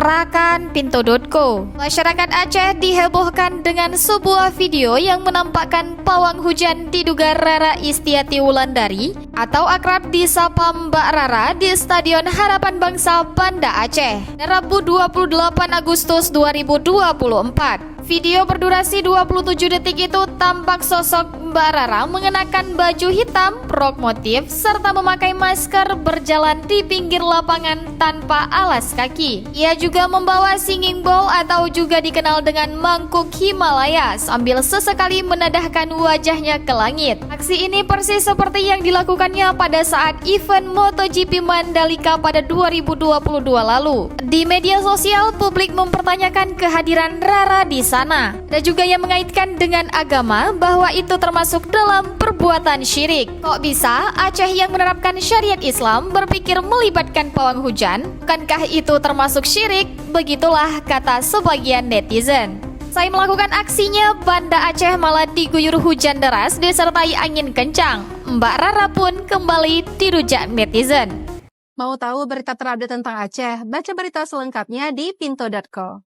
Rakan Pinto.co. Masyarakat Aceh dihebohkan dengan sebuah video yang menampakkan pawang hujan diduga Rara Istiati Wulandari atau akrab disapa Mbak Rara di Stadion Harapan Bangsa Banda Aceh, Rabu 28 Agustus 2024. Video berdurasi 27 detik itu tampak sosok Mbak Rara mengenakan baju hitam, rok motif, serta memakai masker berjalan di pinggir lapangan tanpa alas kaki. Ia juga membawa singing bowl atau juga dikenal dengan mangkuk Himalaya sambil sesekali menadahkan wajahnya ke langit. Aksi ini persis seperti yang dilakukannya pada saat event MotoGP Mandalika pada 2022 lalu. Di media sosial, publik mempertanyakan kehadiran Rara di sana dan juga yang mengaitkan dengan agama bahwa itu termasuk dalam perbuatan syirik. Kok bisa Aceh yang menerapkan syariat Islam berpikir melibatkan pawang hujan? Bukankah itu termasuk syirik? Begitulah kata sebagian netizen. Saya melakukan aksinya, Banda Aceh malah diguyur hujan deras disertai angin kencang. Mbak Rara pun kembali dirujak netizen. Mau tahu berita terupdate tentang Aceh? Baca berita selengkapnya di Pinto.co.